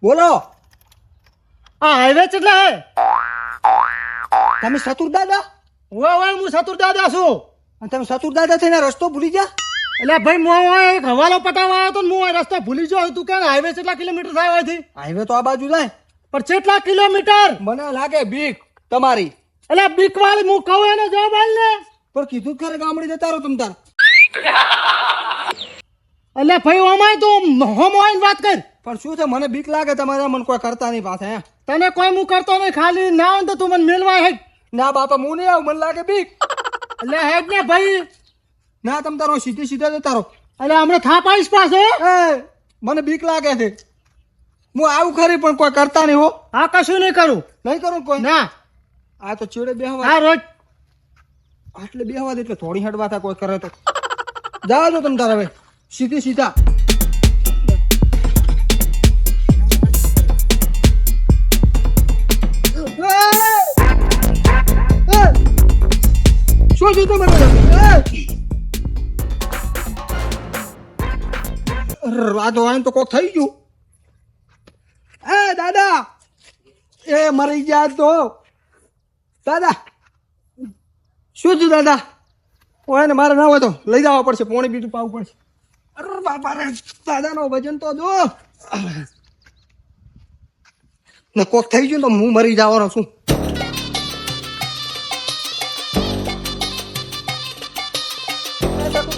બોલો. આ હાઈવે કેટલા હે? તમે સતુર દાદા? ઓય હું સતુર દાદા છું. અને તમે સતુર દાદા થઈને રસ્તો ભૂલી ગયા? એટલે ભાઈ હું એક હવાલો પટાવવા આવ્યો તો ને હું રસ્તો ભૂલી ગયો. તું કે હાઈવે કેટલા કિલોમીટર થાય હોયથી? હાઈવે તો આ બાજુ જાય. પણ કેટલા કિલોમીટર? મને લાગે બીક તમારી. એટલે બીક વાળી હું કહું એને જવાબ આલ ને. પણ કીધું ખરે ગામડે જતા રહો તમ તાર. એટલે ભાઈ ઓમાય તું હોમ આવીને વાત કર. પણ શું છે, મને બીક લાગે તમારે. મને કોઈ કરતા નહીં પાસે. હે તને કોઈ હું કરતો નહીં. ખાલી ના હોય તો તું મને મેલવા હેડ. ના બાપા, હું નહીં આવું. મને લાગે બીક. એટલે હેડ ને ભાઈ. ના તમ તારો સીધે સીધા જતા રહો. એટલે હમણાં થાપ આવીશ પાછો. એ મને બીક લાગે છે. હું આવું ખરી પણ કોઈ કરતા નહીં હો. હા કશું નહીં કરું. નહીં કરું કોઈ. ના આ તો ચેડે બેહવા. હા રોજ આટલે બેહવા દે એટલે થોડી હડવા થાય. કોઈ કરે તો જવા દો તમ તાર. હવે સીધી સીધા. શું જોતો મને? આ તો આને તો કોક થઈ ગયું. એ દાદા, એ મરી ગયા તો. દાદા શું થયું દાદા? ઓય ને મારે ના હોય તો લઈ જવા પડશે. પોણી બીજું પાવું પડશે. અરે બાપા રે, દાદાનો વજન તો જો ને કોક થઈ ગયું તો હું મરી જવાનો છું.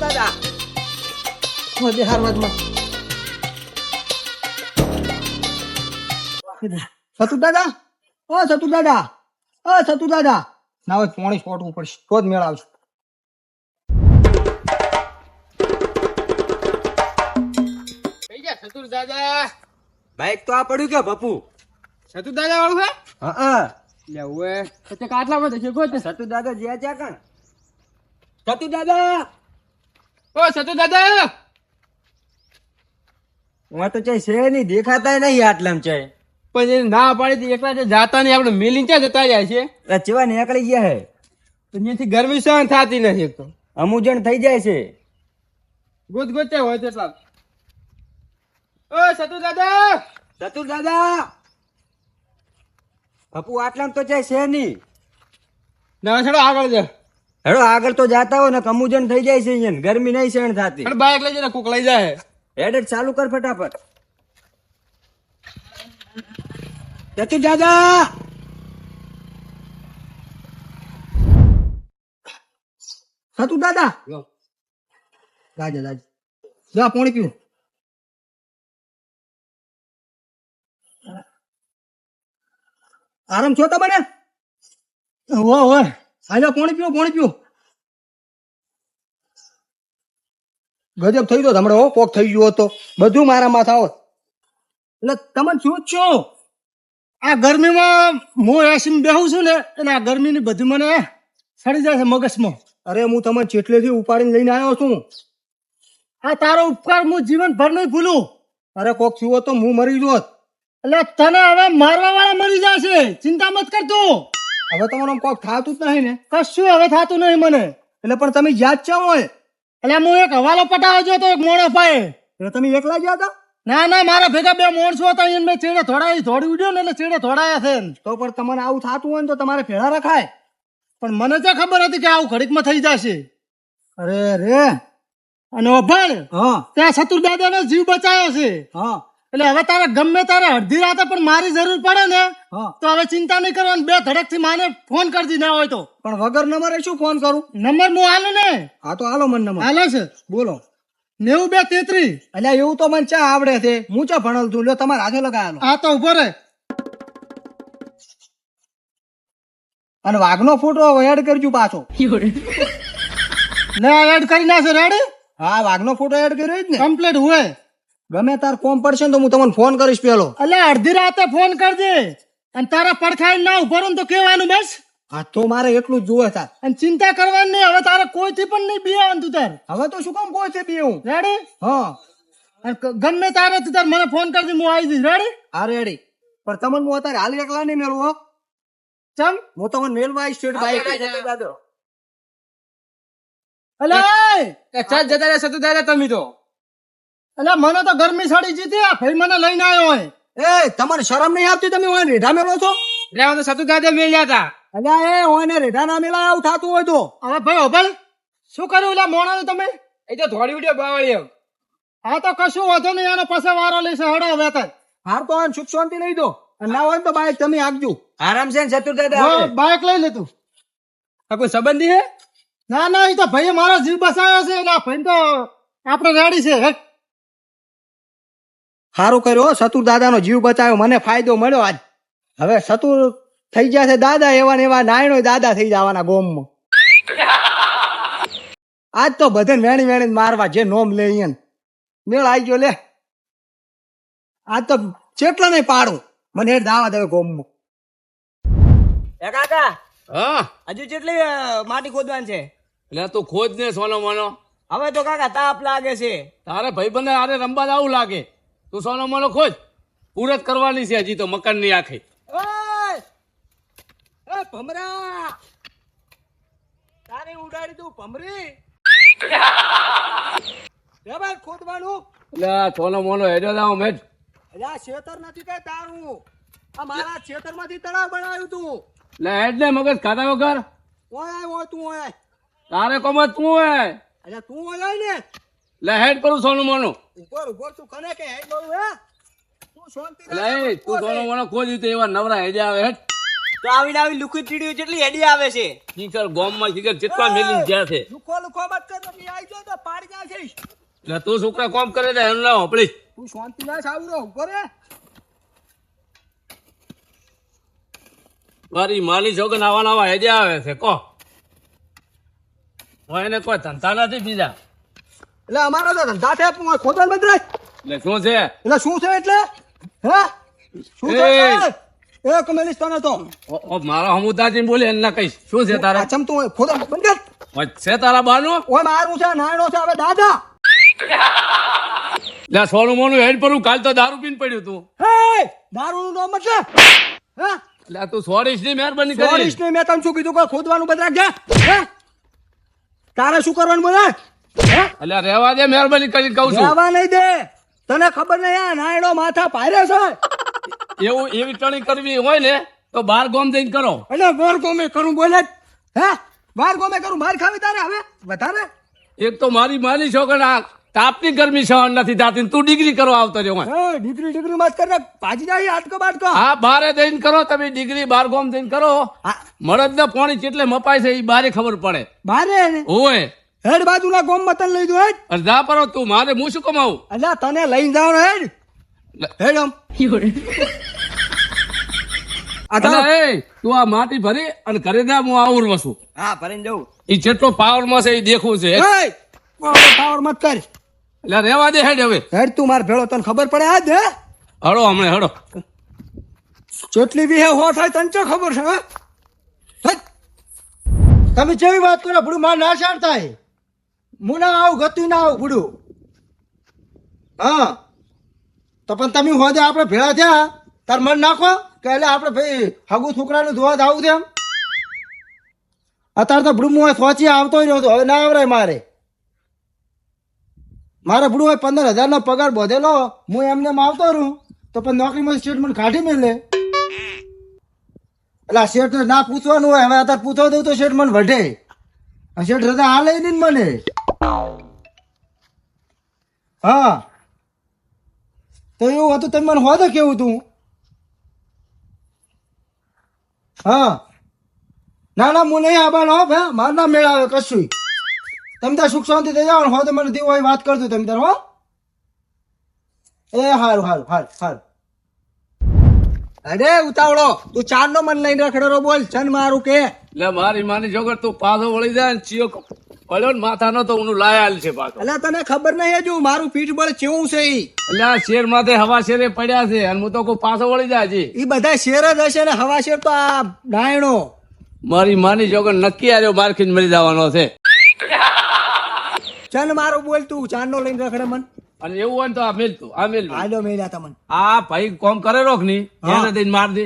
દાદા હારવાદમાં સતુ દાદા, ઓ સતુ દાદા, ઓ સતુ દાદા. ના હોય પોણી છોટવું પડશે તો જ મેળ આવશે. સતુર દાદા. બાઈક તો આ પડ્યું કે પપ્પુ? સતુર દાદા વાળું હે? હા લે ઓએ તો કાટલામાં જશે ગોત. સતુ દાદા જ્યાં ત્યાં કણ. સતુ દાદા, ઓ સતુર દાદા. હું તો ચાય છે નહીં, દેખાતા નહીં આટલામ ચાય. પણ એને ના પાડી હતી એકલા જાતા નહીં. આપણે મિલિંગ ક્યાં જતા જાય છે? ચેવા નીકળી ગયા હે. તો ત્યાંથી ગરમી સહન થતી નથી. એક તો અમુજણ થઈ જાય છે. ગોત ગોતે હોય તેટલા. ઓ સતુ દાદા. સતુર દાદા, પપ્પુ આટલામ તો ચાય છે નહીં. ના છોડો આગળ જા. હેડો આગળ તો જાતા હો ને કમુજણ થઈ જાય છે. અહીંયા ગરમી નહીં સહન થતી. અને બાઈક લઈ જઈને કોક લઈ જાય. હેડ ચાલુ કર ફટાફટ. સતુર દાદા, સતુર દાદા. રાજા રાજા જા પોણી પીવું. આરામ છો તમને? હો હો હાલો પોણી પીવો, પોણી પીવો. ગજબ થઈ ગયો હમણાં. હો કોક થઈ ગયો હતો. બધું મારા માથા આવો. એટલે તમને શું જ છો? આ ગરમીમાં હું એસી બેહું છું ને એટલે આ ગરમીની બધી મને સડી જાય છે મગજમાં. અરે હું તમને ચેટલેથી ઉપાડીને લઈને આવ્યો છું. આ તારો ઉપકાર હું જીવનભર નહીં ભૂલું. અરે કોક થયું તો હું મરી જોત. એટલે તને હવે મારવા વાળા મરી જાય છે. ચિંતા મત કરતો. હવે તમારું કોક થતું જ નહીં ને? કશું હવે થતું નહીં મને. એટલે પણ તમે યાદ છે હોય? એટલે હું એક હવાલો પટાવ્યો જો તો એક મોણો પાએ. એટલે તમે એકલા ગયા હતા? ના ના મારા ભેગા બે માણસો હતા. એને મેં ચેડે થોડી ઉડ્યો ને એટલે ચેડે થોડાયા છે. તો પણ તમારે આવું થતું હોય ને તો તમારે ભેળા રખાય. પણ મને તો ખબર હતી કે આવું ઘડીકમાં થઈ જશે. અરે રે. અને અભણ હા ત્યાં સતુર દાદાનો જીવ બચાયો છે. હા એટલે હવે તારે ગમે તારે અડધી રાતે પણ મારી જરૂર પડે ને હા. તો હવે ચિંતા નહીં કરવાની. બે ધડક થી માને ફોન કરજી ના હોય તો. પણ વગર નંબરે શું ફોન કરું? નંબર હું હાલું ને. હા તો હાલો મને નંબર. હાલે છે બોલો. 92 33. એટલે એવું તો મને ચા આવડે છે. હું ચા ભણેલ છું. લ્યો તમારે હાથે લગાવેલો. આ તો ઉભો રે. અને વાઘનો ફોટો એડ કરજો પાછો. લે એડ કરી નાખે રેડી. હા વાઘનો ફોટો એડ કર્યો જ ને. કમ્પ્લીટ હોય. ગમે તાર કોમ પડશે ને તો હું તમને ફોન કરીશ પેલો. એટલે અડધી રાતે ફોન કરજે. અને તારા પડખાઈ ના ઉભો રહું તો કેવાનું બસ. હા તો મારે એટલું જ જોવે તાર. અને ચિંતા કરવાની નહીં. હવે તારે કોઈથી પણ નહીં બીવાનું તું તાર. હવે તો શું કામ કોઈ છે બી હું. રેડી. હા અને ગમે તારે તું તાર મને ફોન કરજે. હું આવી જઈશ. રેડી. હા રેડી. પણ તમને હું અત્યારે હાલ એકલા નહીં મેળવું હો. ચમ હું તમને મેળવા આવીશ સ્ટેટ બાઈક. અલે ચાલ જતા રહ્યા સતુ દાદા તમે તો. અલે મને તો ગરમી સડી જીતી. આ ભાઈ મને લઈને આવ્યો હોય. એ તમને શરમ નહીં આવતી? તમે ઓય રેઢા મેળો છો? રેવા તો સતુ દાદા મેલ્યા હતા. અલ્યા એ ઓય ને રેઢા ના મેળા આવું થતું હોય તો હવે ભાઈ હોભળ શું કર્યું એટલે મોણા તમે? એ તો થોડી ઉડ્યો બાવળીઓ. હા તો કશું વાંધો નહીં આનો પાસે વારો લેશે હડો હવે તાર. હાર તો આને સુખ શાંતિ લઈ દો, અને ના હોય ને તો બાઈક તમે આગજો. આરામ છે ને સતુ દાદા હો, આપણે. બાઇક લઈ લે તું. આ કોઈ સંબંધી હે? ના ના એ તો ભાઈએ મારો જીવ બચાવ્યો છે એટલે આ ભાઈ તો આપણે રેડી છે હે. સારું કર્યો સતુર દાદાનો જીવ બચાવ્યો, મને ફાયદો મળ્યો આજ. હવે સતુર થઈ ગયા છે દાદા, એવા ને એવા નાયણો દાદા થઈ જવાના ગોમમાં. આજ તો બધે વેણી વેણી મારવા જે નોમ લે ઈયન મેળ આવી ગયો લે. આજ તો ચેટલા નહીં પાડું, મને એ દાવા દેવે ગોમમાં. એ કાકા હા હજુ કેટલી માટી ખોદવાની છે? એટલે તું ખોજ ને સોનો મોનો. હવે તો કાકા તાપ લાગે છે. તારે ભાઈબંધને આરે રમવા આવું લાગે. તું સોનો મોનો ખોજ, પૂરત કરવાની છે હજી તો મકાન ની આખી. એ ભમરા, તારે ઉડાડી તું ભમરી. એ ભાઈ ખોદવાનું. એટલે આ સોનો મોનો હેડ્યો જાવ મેં. અલ્યા શેતર નથી કે તારું, આ મારા ખેતર માંથી તળાવ બનાવ્યું તું. એટલે હેડ ને મગજ ખાધા વગર. ઓય તું ઓય. તારે કોમ તું હોય. અલ્યા તું ઓય ને. એટલે હેડ કરું સોનું મોનું. ઉપર તું કને કે હેડ બોલું હે? તું શાંતિ એટલે એ તું સોનો મોનો ખોજી તો એવા નવરા હેડ્યા આવે હેડ. તો આવીને આવી લુખી ચીડીઓ કેટલી હેડી આવે છે. શીખર ગોમમાં શીખર ચેટલા મેલી ગયા છે. લુખો મત કર, પછી આવી જાય તો પાડી જાય છે. એટલે તું છોકરા કોમ કરે છે એનું ના હોપડી. તું શાંતિ ના સાવરો ઉપર હે. મારી માલી છોકરા નવા નવા હેડ્યા આવે છે કો. હું એને કોઈ ધંધા નથી બીજા. એટલે અમારો તો ધંધા છે, પણ ખોદણ બંધ રાખ. એટલે શું છે? એટલે શું છે એટલે હે શું છે? એ! એક મિનિટ તને તો મારા હમુદાજી બોલે એના કહીશ. શું છે તારા? ચમ તું ખોદણ બંધ કર. છે તારા બાનું? ઓય મારું છે, નાયણો છે હવે દાદા. લે સોનું મોનું હેડ પર કાલ તો દારૂ પીને પડ્યું તું. હે દારૂનું નામ મતલબ હે એટલે તું સોરીશ ની મહેરબાની સોરીશ કરી. ને મેં તને શું કીધું કે ખોદવાનું બંધ રાખજે. હે તારે શું કરવાનું બોલે? હે એટલે રહેવા દે, મહેરબાની કરી કહું છું. જવા નહીં દે, તને ખબર નહીં આ નાયણો માથા પારે છે. એવું એવી ટણી કરવી હોય ને તો બાર ગોમ જઈને કરો. એટલે બાર ગોમે કરું બોલે હે? બાર ગોમે કરું માર ખાવી તારે હવે વધારે? એક તો મારી માની છોકરા તાપની ગરમી સહન નથી થતી ને તું ડિગ્રી કરવા આવતો રહ્યો હોય. હે ડિગ્રી મત કર, ભાજી જાય આટકો બાટકો. હા બારે જઈને કરો તમે ડિગ્રી, બાર ગોમ જઈને કરો. મળદ ને પાણી કેટલે મપાય છે એ બારે ખબર પડે. બારે ને ઓય હેડ બાજુના ગોમ મતન લઈ દો હેડ. અને જા પરો તું, મારે હું શું કમાવું? અલ્યા તને લઈને જવાનો હેડ. હેડ આમ આ અલા તારો- એ તું આ માટી ભરી અને ઘરે જા, હું આવું વસું. હા ભરીને જવું. એ જેટલો પાવર માં છે એ દેખવું છે. હે પાવર મત કર. એટલે રેવા દે હેડ હવે. હેડ તું માર ભેળો, તને ખબર પડે આજ હે હળો હમણે હળો. જેટલી બી હે હો થાય તને ચો ખબર છે હે? હેડ. તમે જેવી વાત કરો ભડું માર ના શાળતા હું ના આવું ગતું ના આવું ભડું. હા તો પણ તમે હોદે આપણે ભેળા થયા તાર મન નાખો કે એટલે આપણે ભાઈ હગુ છોકરાનું ધોવા આવું છે એમ. અત્યારે તો ભડું હું સોચી આવતો રહ્યો હતો, હવે ના આવરાય મારે. મારે ભડું હોય 15,000 નો પગાર બધેલો, હું એમને એમ આવતો રહું તો પણ નોકરીમાં સ્ટેટમેન્ટ કાઢી મેલે. એટલે આ શેઠ ના પૂછવાનું હોય, હવે અત્યારે પૂછવા દઉં તો શેઠ મને વઢે. આ શેઠ રજા હાલે નહીં ને મને. હા તો એવું હતું, તમે મને હોદે કેવું તું. હા ના ના હું નહીં આવવાનો હો ભાઈ, મારે ના મેળ આવે કશું. તમે ત્યાં સુખ શાંતિ થઈ જાઓ, હો તો મને દેવું હોય વાત કરજો તમે તાર. હો એ હારું હારું હારું હારું. અરે ઉતાવળો, તું ચાર નો મન લઈને રખડેલો બોલ, ચન મારું કે. એટલે મારી માની છોકર તું પાછો વળી જાય ને ચિયો પડ્યો ને માથાનો તો ઊનું લાયાલ છે પાછો. એટલે તને ખબર નહીં હજુ મારું પીઠ બળ કેવું છે ઈ. એટલે આ શેર માથે હવા શેરે પડ્યા છે અને હું તો કોઈ પાછો વળી જાય છે. ઈ બધા શેર જ હશે ને હવા શેર તો આ ડાયણો. મારી માની છોકર નક્કી આવ્યો મારખી મરી જવાનો છે. ચન મારું બોલ, તું ચાર નો લઈને રખડે મન. અને એવું હોય ને તો આ મેલ તું આ મેલ. આજો મેલ્યા તમને. આ ભાઈ કોમ કરે રોક ની હા. એને દઈને માર દે.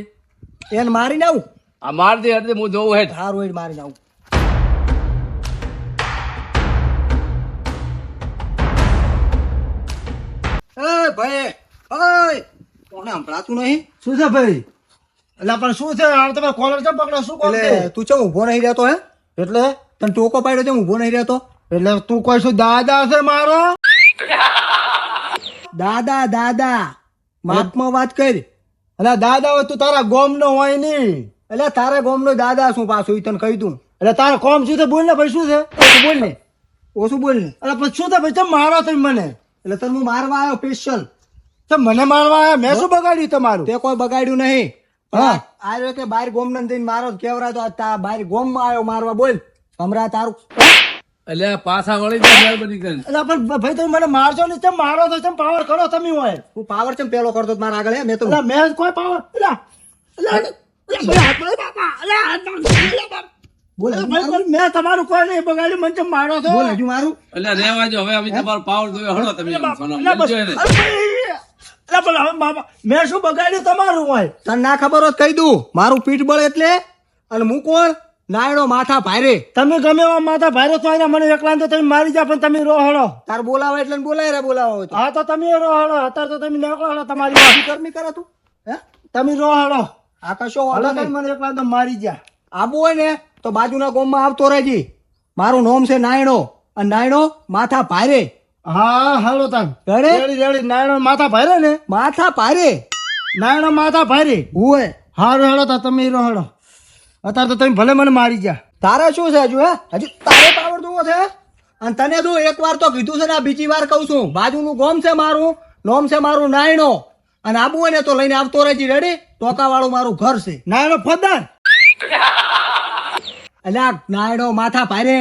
એને મારીને આવું. આ માર દે એટલે હું જોઉં હેઠ. હારું હેડ મારીને આવું. એ ભાઈ ઓય કોને સંભળાતું નહીં શું છે ભાઈ? એટલે પણ શું છે આ તમે કોલર ચમ પકડો શું કોલ એટલે તું ચમ ઊભો નહીં રહેતો હે એટલે તને ટોકો પાડ્યો ચમ ઊભો નહીં રહેતો એટલે તું કોઈ શું દાદા છે મારો? દાદા દાદા માપમાં વાત કર એટલે દાદા હોય તું તારા ગોમ નો હોય નહીં. એટલે તારા ગામનો દાદા શું પાછું ઈ તને કહી દઉં એટલે તારા કોમ શું છે બોલ ને ભાઈ શું છે? ઓછું બોલ ને ઓછું બોલ ને એટલે પછી શું છે ભાઈ ચમ મારો તમે મને? એટલે તને હું મારવા આવ્યો સ્પેશિયલ ચમ મને મારવા આવ્યા? મેં શું બગાડ્યું તમારું? તે કોઈ બગાડ્યું નહીં હા. આવ્યો કે બાર ગોમ ને દઈને મારો કેવરા તો તા બાર ગોમ માં આવ્યો મારવા બોલ હમણાં તારું એટલે પાછા વળી જાય મહેરબાની કરીને. એટલે પણ ભાઈ તમે મને મારશો ને ચમ મારો તો ચમ પાવર કરો તમે હોય. તું પાવર ચમ પેલો કરતો તો મારા આગળ હે? મેં તો એટલે મેં કોઈ પાવર બોલ મેં તમારું કોઈ નહીં બગાડ્યું મને ચમ મારો છો? બોલ હજુ મારું એટલે રહેવા દો હવે અમે તમારો પાવર જોયો હળો તમે એમ સોના એટલે બસ. સમજો એને. અરે ભાઈ, એટલે પણ હવે મેં શું બગાડ્યું તમારું હોય? તને ના ખબર હોત કહી દઉં મારું પીઠ બળ એટલે અને હું કોણ નાયડો માથા ભારે તમે ગમે એવા માથા ભારે તો આઈને મને એકલા તો તમે મારી જા પણ તમે રોહડો. તાર બોલાવે એટલે ને બોલાય રે બોલાવો હોય તો હા તો તમે રોહડો અત્યારે તો તમે નીકળો તમારી વાત. ગરમી કરે તું હે તમે રોહડો આકાશો હાલો વાળો તમે મને એકલા તો મારી જા. આબુ હોય ને તો બાજુના ગામમાં આવતો રહેજી મારું નામ છે નાયણો અને નાયણો માથા ભારે હા હાલો તાન રેડી? રેડી રેડી નાયણો માથા ભારે ને માથા ભારે નાયણો માથા ભારે હોય હારું હેડો તા તમે રોહડો અત્યારે તો તમે ભલે મને મારી જા. તારે શું છે હજુ હે હજુ તારે પાવર જોવો છે અને તને તો એક વાર તો કીધું છે ને આ બીજી વાર કહું છું બાજુનું ગામ છે મારું નામ છે મારું નાયણો અને આબુ હોય ને તો લઈને આવતો રહેજી રેડી ટોકા વાળું મારું ઘર છે નાયણો ફોદાર એટલે આ નાયણો માથા ભારે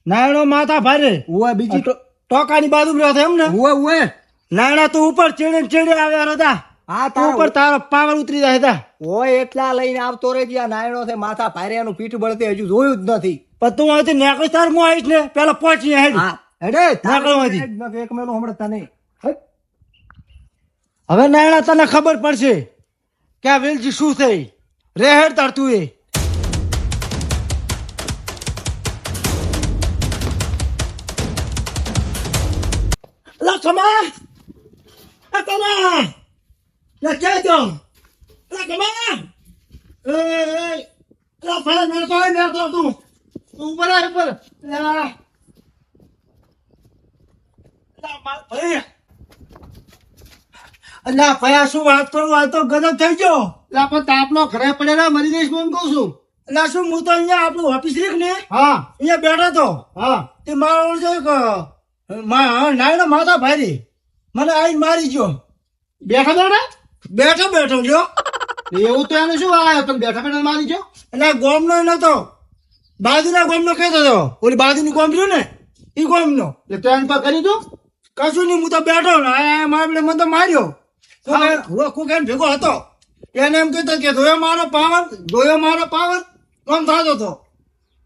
નાયણો માથા ભારે હોય બીજી ટોકાની બાજુ રહ્યો છે એમ ને? હોય હોય નાયણા તો ઉપર ચીડી ચીડી આવ્યા હતા. હા તું ઉપર તાર તારો પાવર ઉતરી જાય હતા. હોય એટલા લઈને આવતો રહેજી આ નાયણો છે માથા ભારે એનું પીઠ બળતે હજુ જોયું જ નથી પણ તું અહીંથી નેકળી તાર હું આવીશ ને પેલા પહોંચી હેડ. હા હેડે નાકળમાંથી. એક મહિનો હમણાં તને હવે નાયણા તને ખબર પડશે કે આ વેલજી શું છે. રે હેડ તાર તું એ લા કમા આ કમા લા ક્યાં છો લા કમા એ લા ફળા મેરતો તું ઉપર આ ઉપર લા માર ભાઈ અલ્લા ભયા શું વાત કરું આ તો ગજબ થઈ ગયો. એટલે પણ તાપનો ઘરે પડેલા મરી જઈશ હું કહું છું અલ્લા શું હું તો અહીંયા આપણું ઓફિસ રીખ ને હા અહીંયા બેઠો તો હા તે મારો ઓળખો એક નાયણો માથા ભારી મને આવીને મારી ગયો. બેઠા બેઠા બેઠો લ્યો એવું તો એને શું આવ્યો તમે બેઠા બેઠા મારી ગયો એટલે ગોમનો નતો બાજુના ગોમનો કહેતો હતો ઓલી બાજુની ગોમ રહ્યું ને એ ગોમનો એટલે તો એને પર કરી દઉં કશું નહીં હું તો બેઠો ને આ મારે મને તો માર્યો કુકેન ભેગો હતો એને એમ કહેતો કે ધોયો મારો પાવર કોમ થતો હતો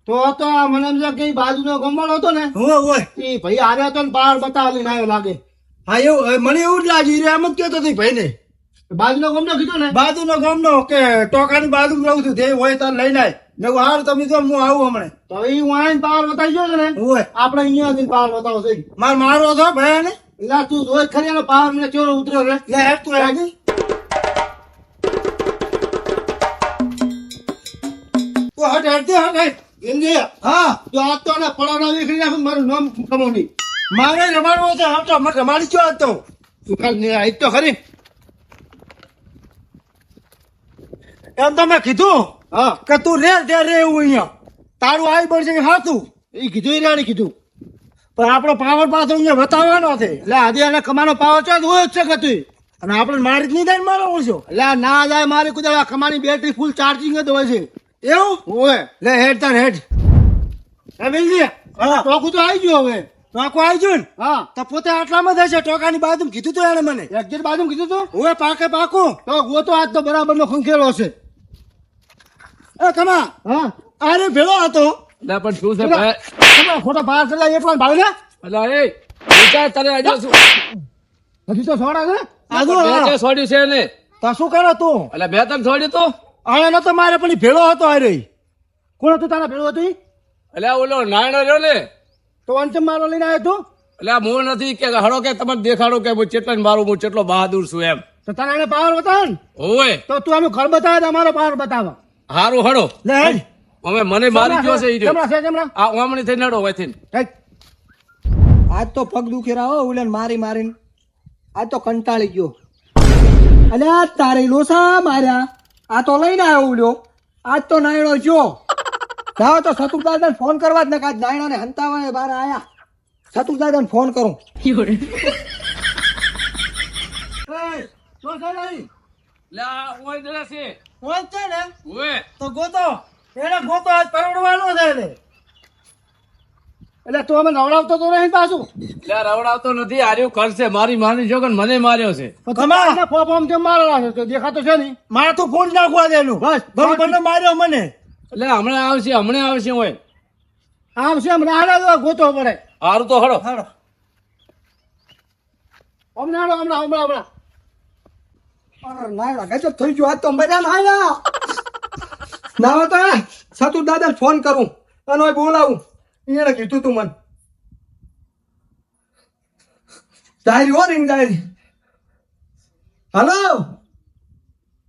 તો આ મને એમ છે કે ઈ બાજુનો ગમવાળો હતો ને હોય એ ભાઈ હારે હતો ને પાર બતાવી આવ્યો લાગે હા એવું મને એવું જ લાગ્યું એમ જ કહેતો હતો ભાઈ ને બાજુનો ગમનો કીધું ને બાજુનો ગામનો કે ટોકાની બાજુ રહું છું તે હોય તાર લઈને આય મેં કીધું હારું તમે જો હું આવું હમણાં તો હવે હું આવીને પાવર બતાવી ગયો છે ને હોય આપણે અહીંયા પાવર બતાવો છે મારો છો ભાઈ ને એટલે તું જોઈ ખરી એનો પાવર મને ચોરો ઉતર્યો રે લે હેડ તું હેડ તું હટ હેડ દે હટ હેડ ઇન્દ્રિય હા તો આજ તો ને પડાવડા વેખરી નાખું મારું નામ કમાવની મારે રમાડવો છે હટ મને રમાડી ચો હતો તું કાલ આજ તો ખરી એમ તો મેં કીધું હા કે તું રે ત્યાં રે એવું અહીંયા તારું આવી પડશે કે હાથું એ કીધું રાણી કીધું પણ આપણો પાવર પાછો અહીંયા બતાવવાનો છે એટલે આજે એને કમાનો પાવર ચો હોય જ છે કે તું અને આપણે મારી જ નહીં થાય મારો ઓછો એટલે આ ના જાય મારી કુદા આ કમાની બેટરી ફૂલ ચાર્જિંગ જ હોય છે એવું ઓય લે હેડ તાર હેડ હે મિલજી હા ટોકું તો આવી ગયો હવે ટોકો આવી ગયો ને હા તો પોતે આટલામાં થશે ટોકાની બાજુ કીધું તું એને મને એક્ઝેટ બાજુ કીધું તું હવે પાકે પાકું તો ગોતો આજ તો બરાબર નો ખંખેલો છે એ કમા હા આરે ભેળો હતો એટલે પણ શું છે ભાઈ? તમે ખોટા બહાર ચડ્યા એટલા ભાઈ ને એટલે એ વિચાર તારે આજે શું હજી તો સોડા છે આજુ બે તે છોડ્યું છે ને તો શું કરો તું એટલે બે તને છોડ્યું તું આને નતો મારે પણ ઈ ભેળો હતો આરે કોણ હતું તારા ભેળું હતું ઈ? એટલે ઓલો નાયણો રહ્યો ને તો અંતિમ મારો લઈને આવ્યો તું એટલે આ હું નથી કે હળો કે તમને દેખાડો કે હું ચેટલા મારું હું ચેટલો બહાદુર છું એમ તો તને એને પાવર બતાવો ને ઓવે તો તું અમે ઘર બતાવે તો અમારો પાવર બતાવો હારું હડો લે હેડ. હવે મને મારી ગયો છે ઈ રહ્યો. જમણા છે જમણા આ ઓમણી થઈ નડો હોયથી હેડ. આજ તો પગ દુખી રહ્યો ઉલેન મારી મારીને આજ તો કંટાળી ગયો અને આ તારે લોસા માર્યા આ તો લઈને આવ્યો ઉલ્યો આજ તો નાયણો જો જાઓ તો સતુદાદાને ફોન કરવા જ ને કાજ નાયણો ને હંતાવા બાર આયા સતુદાદાને ફોન કરું એ, શું છે નહીં? લે આ ઓય દરે છે કોણ છે ને ઓવે તો ગોતો એને ગોતો આજ પરવડવાનો છે એને એટલે તું અમે નવડાવતો તો નહીં પાછું લે રવડાવતો નથી આર્યો કરશે મારી માની છો કે મને માર્યો છે તમારા ફોપ આમ તેમ મારેલા છે તો દેખાતો છે નહીં મારે તો ફોન નાખવા દેનું બસ બરોબર માર્યો મને એટલે હમણાં આવશે ઓય આમ છે હમણાં આડા તો ગોતો પડે હારું તો હડો હાલો હમણાં હાલો, હમણાં અરે નાયણો ગજબ થઈ ગયો આજ તો મજા નાયા ના તો સતુદાદાને ફોન કરું અને ઓય બોલાવું એને કીધું તું મને ડાયરી હો રીંગ ડાયરી હલો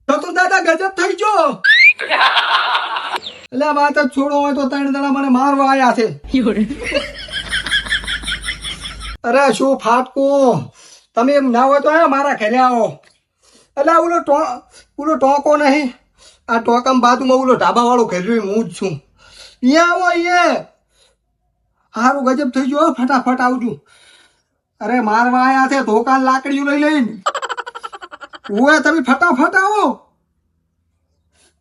સતુદાદા ગજબ થઈ ગયો એટલે આ વાત જ છોડો હોય તો 3 જણા મને મારવા આયા છે અરે શું ફાટકું તમે એમ ના હોય તો મારા ઘરે આવો એટલે ઓલો ટોકો નહીં આ ટોકામાં બાજુમાં ઓલો ઢાબા વાળો ઘર હું જ છું અહીંયા આવો અહીંયા હારું ગજબ થઈ ગયો ફટાફટ આવજો અરે મારવા આયા છે ધોકા લાકડીઓ લઈ લઈને ઓએ તમે ફટાફટ આવો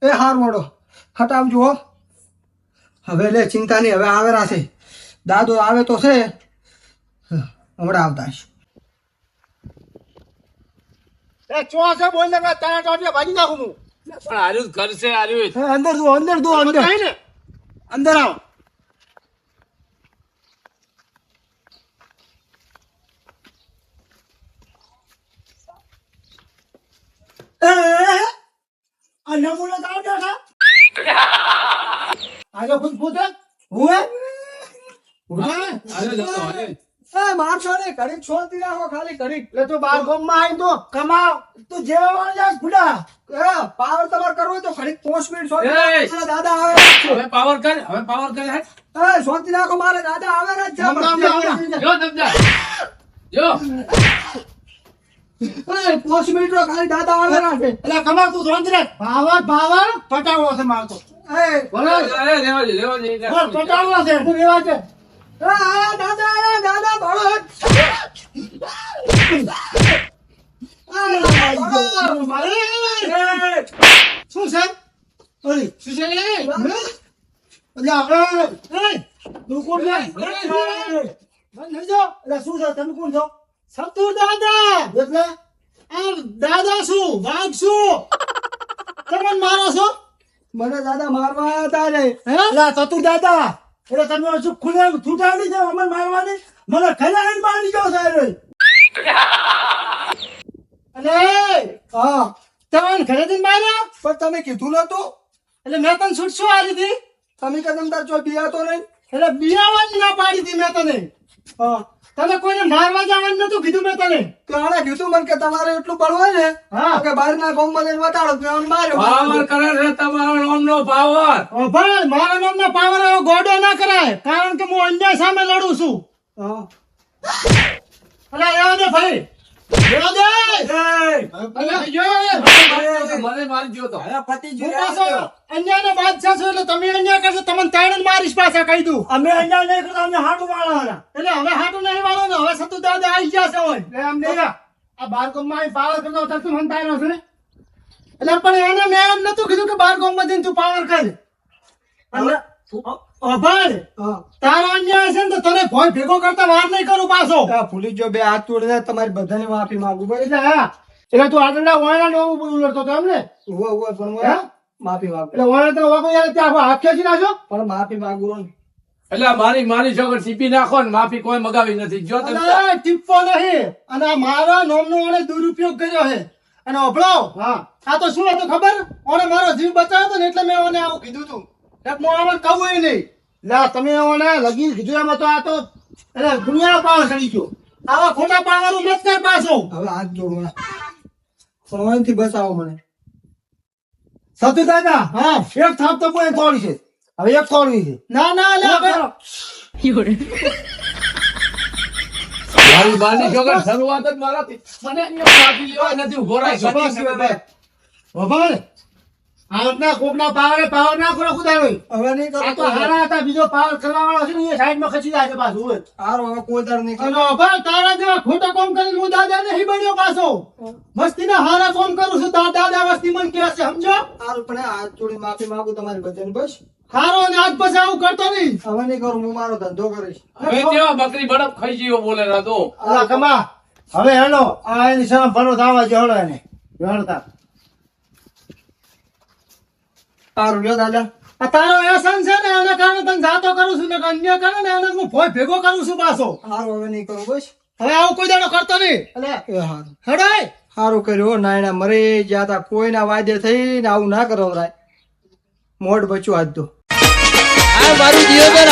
એ હાર મોડો હટાવજો હો હવે લે ચિંતા નહીં હવે આવેરા છે દાદો આવે તો છે હમણાં આવતા હશે એ ચો છે બોલ ને તારા ટોટિયા ભાજી નાખું હું પણ આર્યું કરશે આર્યું એ અંદર દો અંદર ને અંદર આવો આ નમૂનો તાવ દેખા આજો ખુદ પૂછે હુએ મારશો ને ઘડી છોડતી રાખો ખાલી ઘડી એટલે તું બાર ગામમાં આવી તો કમાવ તું જેવા વાળા જા ખુડા પાવર તમારે કરવો હોય તો ઘડી 5 મિનિટ એ! મારા દાદા આવે હવે પાવર કર હેટ. શોધતી રાખો મારે દાદા આવે ને જ હમણાં. જો સમજા જો 5 મિનિટ ખાલી દાદા આવે ને એટલે કમાવ તું ધોંધ રે ભાવર પટાવો છે મારતો લેવા દે બોલ પટાવો છે તું રેવા છે દાદા દાદા ભણો શું છે ઓલી શું છે એટલે આપણે તું કોણ છે બંધ જો એટલે શું છે તમે કોણ છો સતુર દાદા એટલે આ દાદા શું વાઘ શું તમે મારો છો મને દાદા મારવા આવ્યા હતા રે એટલે સતુર દાદા એટલે તમે હજુ ખુલે છૂટાડી છે અમને મારવાની મને ખલાઈને મારી ગયો સાહેબ અલે હા તમે ઘરેથી માર્યા પણ તમે કીધું નતું એટલે મેં તને છૂટશું આલી હતી તમે કદમ તાર ચો બિયાતો નહીં એટલે બિયાવાની ના પાડી હતી મેં તને હા તને કોઈને મારવા જવાનું નતું કીધું મેં તને આને કીધું મને કે તમારે એટલું બળ હોય ને હા. કે બહાર ના ગામમાં જઈને વટાડો તો એને માર્યો પાવર કરે છે તમારો નામનો પાવર ઓ ભાઈ મારા નામનો પાવર એવો ગોડો ના કરાય કારણ કે હું અન્યાય સામે લડું છું હા અલા એવા દે ભાઈ એવા દે મને મારી ગયો તો હું પાછો અન્યાયનો બાદશાહ છું એટલે તમે અન્યાય કરશો તમને તાળીને મારીશ પાછા કહી દઉં અમે અન્યાય નહીં કરતા અમને હાટું વાળવાના એટલે હવે હાટું નહીં વાળવાનું હવે સતુ દાદા આવી ગયા છે હોય એટલે એમ નહીં આ બારકોમમાં અહીં પાવર કરતો તો તું મને તાળ્યો છે ને એટલે પણ એને મેં એમ નતું કીધું કે બારકોમમાં જઈને તું પાવર કર અને ભાઈ હા તારો અન્યાય છે ને તો તને ભોય ભેગો કરતા વાર નહીં કરું પાછો આ ભૂલી જો બે હાથ તોડી દે તમારી બધાને માફી માંગુ બરાબર એટલે હા એટલે તું આગળના વાયણા ને એવું બધું લડતો હતો એમ ને ઉભો ઉભો પણ હે? માફી માંગુ એટલે વાયણા તો વાગો યાર ત્યાં હાથ ખેંચી નાખો પણ માફી માંગુ ને એટલે મારી છોકર ટીપી નાખો ને માફી કોઈ મગાવી નથી જો તમે અરે ટીપો નહીં અને આ મારા નામનો ઓને દુરુપયોગ કર્યો છે અને અભળો હા આ તો શું હતું ખબર ઓને મારો જીવ બચાવ્યો હતો ને એટલે મેં ઓને આવું કીધું તું એક હું આમાં કહું નહીં લા તમે ઓને લગી કીધું એમાં તો આ તો એટલે દુનિયા પાવર ચડી ગયો આવા ખોટા પાવર મત કર પાછો હવે હાથ જોડવા સોનથી બચાવો મને. સતુ દાદા હા એક થાપ તો કોઈ તોડી છે હવે એક તોડવી છે ના ના લે મારી બાની છોકરા શરૂઆત જ મારાથી મને અહીંયા માટી લેવાય નથી ઉભો રાખ બાબા આવના કોકના પાવર ના કરો ખુદાનો હવે નહીં કરો આ તો હારા હતા બીજો પાવર કરવા વાળો છે ને એ સાઈડમાં ખસી જાય છે પાછું હવે હારો હવે કોઈ તાર નહીં કરો. અને બાબા તારા જેવા ખોટા કામ કરીને હું દાદા નહીં બન્યો પાછો મસ્તીના હારા કામ કરું છું તાર દાદા મસ્તી મન કે છે સમજો હારું પણ હાથ જોડી માફી માંગુ તમારી બધાની બસ. હારો ને આજ પછી આવું કરતો નહીં હવે નહીં કરું હું મારો ધંધો કરીશ. હવે કેવા બકરી બડપ ખાઈ ગયો બોલે ના તો અલા કમા હવે હેલો આ એની સામે ભરો દાવા જો હેલો એને હેડતા હારું લ્યો દાદા. આ તારો વ્યસન છે ને એના કારણે તને જાતો કરું છું ને અન્ય કરે ને એને હું ભોય ભેગો કરું છું પાછો હારું હવે નહીં કરું બસ. હવે આવું કોઈ દાડો કરતો નહીં એ હારું હેડાય હારું કર્યું નાયણા મરી જ્યાં તા કોઈના વાદે થઈને આવું ના કરાવરાય. મોઢ બચ્યું આજ તો. આ મારું જીવન